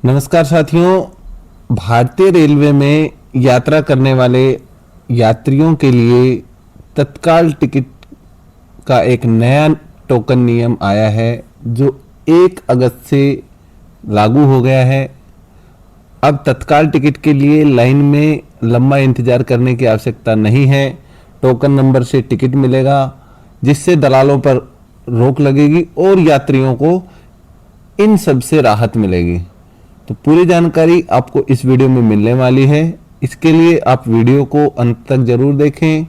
नमस्कार साथियों। भारतीय रेलवे में यात्रा करने वाले यात्रियों के लिए तत्काल टिकट का एक नया टोकन नियम आया है जो 1 अगस्त से लागू हो गया है। अब तत्काल टिकट के लिए लाइन में लंबा इंतजार करने की आवश्यकता नहीं है। टोकन नंबर से टिकट मिलेगा जिससे दलालों पर रोक लगेगी और यात्रियों को इन सब से राहत मिलेगी। तो पूरी जानकारी आपको इस वीडियो में मिलने वाली है। इसके लिए आप वीडियो को अंत तक जरूर देखें।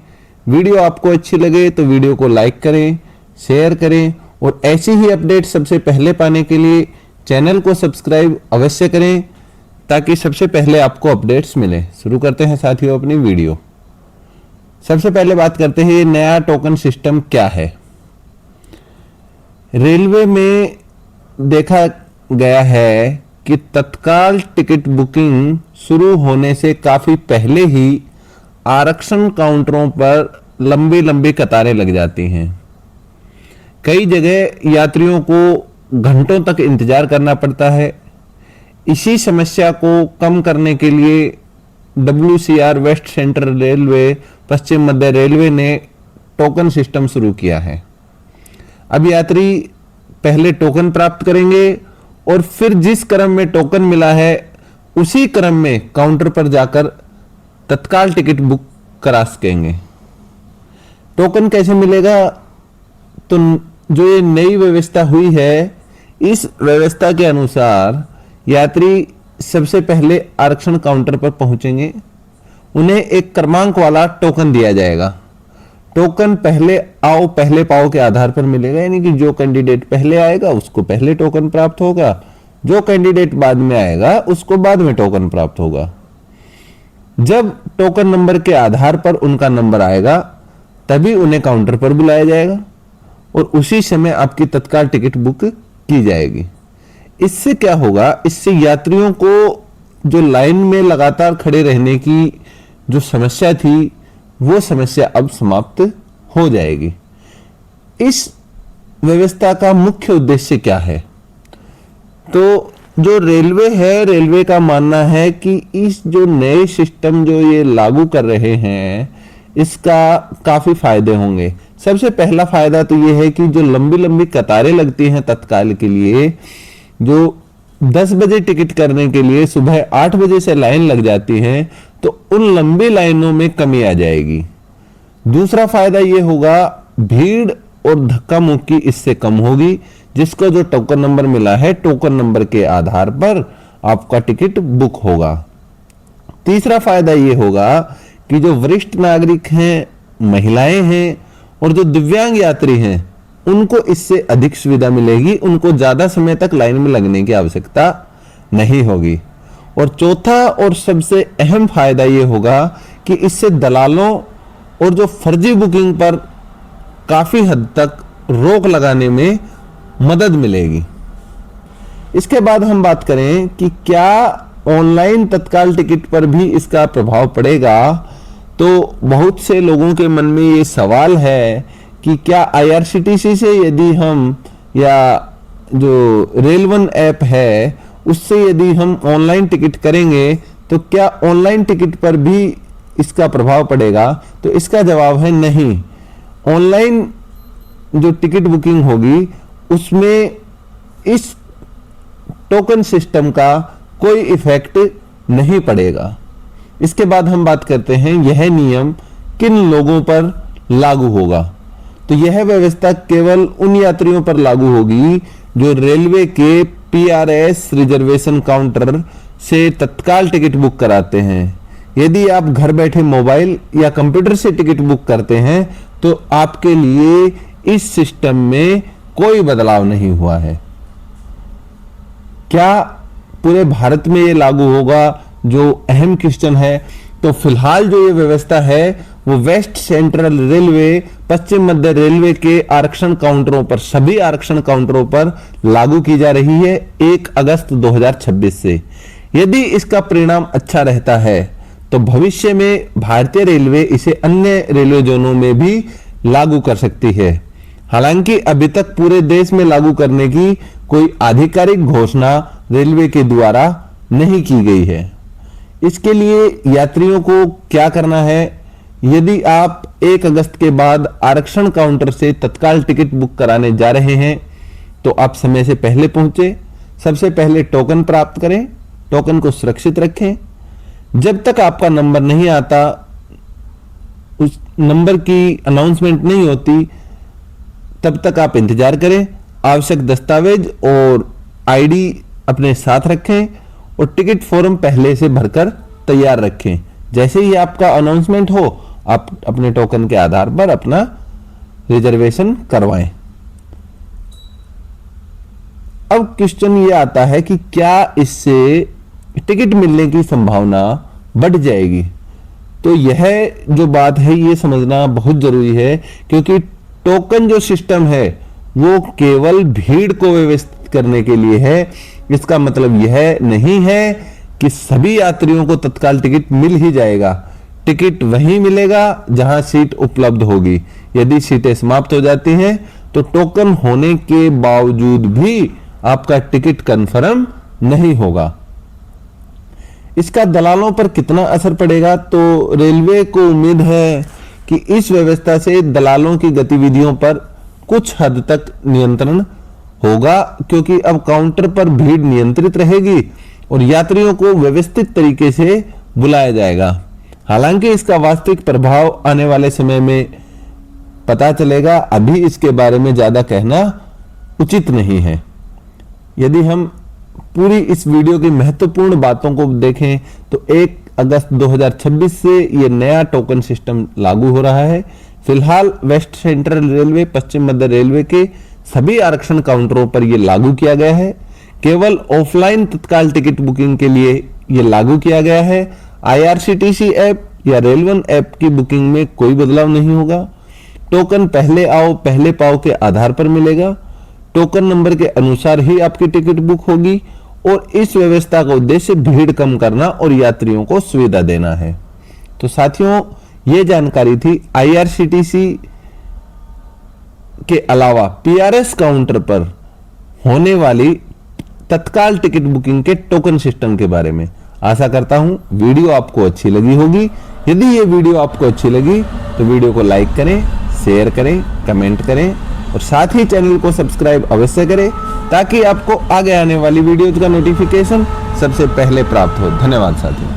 वीडियो आपको अच्छी लगे तो वीडियो को लाइक करें, शेयर करें और ऐसी ही अपडेट सबसे पहले पाने के लिए चैनल को सब्सक्राइब अवश्य करें ताकि सबसे पहले आपको अपडेट्स मिले। शुरू करते हैं साथियों अपनी वीडियो। सबसे पहले बात करते हैं ये नया टोकन सिस्टम क्या है। रेलवे में देखा गया है कि तत्काल टिकट बुकिंग शुरू होने से काफी पहले ही आरक्षण काउंटरों पर लंबी लंबी कतारें लग जाती हैं। कई जगह यात्रियों को घंटों तक इंतजार करना पड़ता है। इसी समस्या को कम करने के लिए WCR वेस्ट सेंट्रल रेलवे पश्चिम मध्य रेलवे ने टोकन सिस्टम शुरू किया है। अब यात्री पहले टोकन प्राप्त करेंगे और फिर जिस क्रम में टोकन मिला है उसी क्रम में काउंटर पर जाकर तत्काल टिकट बुक करा सकेंगे। टोकन कैसे मिलेगा? तो जो ये नई व्यवस्था हुई है इस व्यवस्था के अनुसार यात्री सबसे पहले आरक्षण काउंटर पर पहुंचेंगे। उन्हें एक क्रमांक वाला टोकन दिया जाएगा। टोकन पहले आओ पहले पाओ के आधार पर मिलेगा, यानी कि जो कैंडिडेट पहले आएगा उसको पहले टोकन प्राप्त होगा, जो कैंडिडेट बाद में आएगा उसको बाद में टोकन प्राप्त होगा। जब टोकन नंबर के आधार पर उनका नंबर आएगा तभी उन्हें काउंटर पर बुलाया जाएगा और उसी समय आपकी तत्काल टिकट बुक की जाएगी। इससे क्या होगा? इससे यात्रियों को जो लाइन में लगातार खड़े रहने की जो समस्या थी वो समस्या अब समाप्त हो जाएगी। इस व्यवस्था का मुख्य उद्देश्य क्या है? तो जो रेलवे है, रेलवे का मानना है कि इस जो नए सिस्टम जो ये लागू कर रहे हैं इसका काफी फायदे होंगे। सबसे पहला फायदा तो ये है कि जो लंबी लंबी कतारें लगती हैं तत्काल के लिए, जो 10 बजे टिकट करने के लिए सुबह 8 बजे से लाइन लग जाती है, तो उन लंबी लाइनों में कमी आ जाएगी। दूसरा फायदा यह होगा भीड़ और धक्का मुक्की इससे कम होगी। जिसको जो टोकन नंबर मिला है टोकन नंबर के आधार पर आपका टिकट बुक होगा। तीसरा फायदा यह होगा कि जो वरिष्ठ नागरिक हैं, महिलाएं हैं और जो दिव्यांग यात्री हैं उनको इससे अधिक सुविधा मिलेगी। उनको ज्यादा समय तक लाइन में लगने की आवश्यकता नहीं होगी। और चौथा और सबसे अहम फायदा यह होगा कि इससे दलालों और जो फर्जी बुकिंग पर काफी हद तक रोक लगाने में मदद मिलेगी। इसके बाद हम बात करें कि क्या ऑनलाइन तत्काल टिकट पर भी इसका प्रभाव पड़ेगा। तो बहुत से लोगों के मन में ये सवाल है कि क्या IRCTC से यदि हम या जो रेल1 ऐप है उससे यदि हम ऑनलाइन टिकट करेंगे तो क्या ऑनलाइन टिकट पर भी इसका प्रभाव पड़ेगा? तो इसका जवाब है नहीं। ऑनलाइन जो टिकट बुकिंग होगी उसमें इस टोकन सिस्टम का कोई इफेक्ट नहीं पड़ेगा। इसके बाद हम बात करते हैं यह नियम किन लोगों पर लागू होगा। तो यह व्यवस्था केवल उन यात्रियों पर लागू होगी जो रेलवे के PRS रिजर्वेशन काउंटर से तत्काल टिकट बुक कराते हैं। यदि आप घर बैठे मोबाइल या कंप्यूटर से टिकट बुक करते हैं तो आपके लिए इस सिस्टम में कोई बदलाव नहीं हुआ है। क्या पूरे भारत में ये लागू होगा? जो अहम क्वेश्चन है। तो फिलहाल जो ये व्यवस्था है वो वेस्ट सेंट्रल रेलवे पश्चिम मध्य रेलवे के आरक्षण काउंटरों पर, सभी आरक्षण काउंटरों पर लागू की जा रही है 1 अगस्त 2026 से। यदि इसका परिणाम अच्छा रहता है तो भविष्य में भारतीय रेलवे इसे अन्य रेलवे जोनों में भी लागू कर सकती है। हालांकि अभी तक पूरे देश में लागू करने की कोई आधिकारिक घोषणा रेलवे के द्वारा नहीं की गई है। इसके लिए यात्रियों को क्या करना है? यदि आप 1 अगस्त के बाद आरक्षण काउंटर से तत्काल टिकट बुक कराने जा रहे हैं तो आप समय से पहले पहुंचे। सबसे पहले टोकन प्राप्त करें, टोकन को सुरक्षित रखें। जब तक आपका नंबर नहीं आता, उस नंबर की अनाउंसमेंट नहीं होती, तब तक आप इंतजार करें। आवश्यक दस्तावेज और आईडी अपने साथ रखें और टिकट फॉर्म पहले से भरकर तैयार रखें। जैसे ही आपका अनाउंसमेंट हो, आप अपने टोकन के आधार पर अपना रिजर्वेशन करवाएं। अब क्वेश्चन ये आता है कि क्या इससे टिकट मिलने की संभावना बढ़ जाएगी? तो यह जो बात है ये समझना बहुत जरूरी है, क्योंकि टोकन जो सिस्टम है वो केवल भीड़ को व्यवस्थित करने के लिए है। इसका मतलब यह नहीं है कि सभी यात्रियों को तत्काल टिकट मिल ही जाएगा। टिकट वहीं मिलेगा जहां सीट उपलब्ध होगी। यदि सीटें समाप्त हो जाती हैं तो टोकन होने के बावजूद भी आपका टिकट कंफर्म नहीं होगा। इसका दलालों पर कितना असर पड़ेगा? तो रेलवे को उम्मीद है कि इस व्यवस्था से दलालों की गतिविधियों पर कुछ हद तक नियंत्रण होगा, क्योंकि अब काउंटर पर भीड़ नियंत्रित रहेगी और यात्रियों को व्यवस्थित तरीके से बुलाया जाएगा। हालांकि इसका वास्तविक प्रभाव आने वाले समय में पता चलेगा। अभी इसके बारे में ज्यादा कहना उचित नहीं है। यदि हम पूरी इस वीडियो की महत्वपूर्ण बातों को देखें तो 1 अगस्त 2026 से यह नया टोकन सिस्टम लागू हो रहा है। फिलहाल वेस्ट सेंट्रल रेलवे, पश्चिम मध्य रेलवे के सभी आरक्षण काउंटरों पर यह लागू किया गया है। केवल ऑफलाइन तत्काल टिकट बुकिंग के लिए यह लागू किया गया है। IRCTC ऐप या रेल1 ऐप की बुकिंग में कोई बदलाव नहीं होगा। टोकन पहले आओ पहले पाओ के आधार पर मिलेगा। टोकन नंबर के अनुसार ही आपकी टिकट बुक होगी और इस व्यवस्था का उद्देश्य भीड़ कम करना और यात्रियों को सुविधा देना है। तो साथियों, ये जानकारी थी IRCTC के अलावा PRS काउंटर पर होने वाली तत्काल टिकट बुकिंग के टोकन सिस्टम के बारे में। आशा करता हूं वीडियो आपको अच्छी लगी होगी। यदि ये वीडियो आपको अच्छी लगी तो वीडियो को लाइक करें, शेयर करें, कमेंट करें और साथ ही चैनल को सब्सक्राइब अवश्य करें, ताकि आपको आगे आने वाली वीडियोज का नोटिफिकेशन सबसे पहले प्राप्त हो। धन्यवाद साथियों।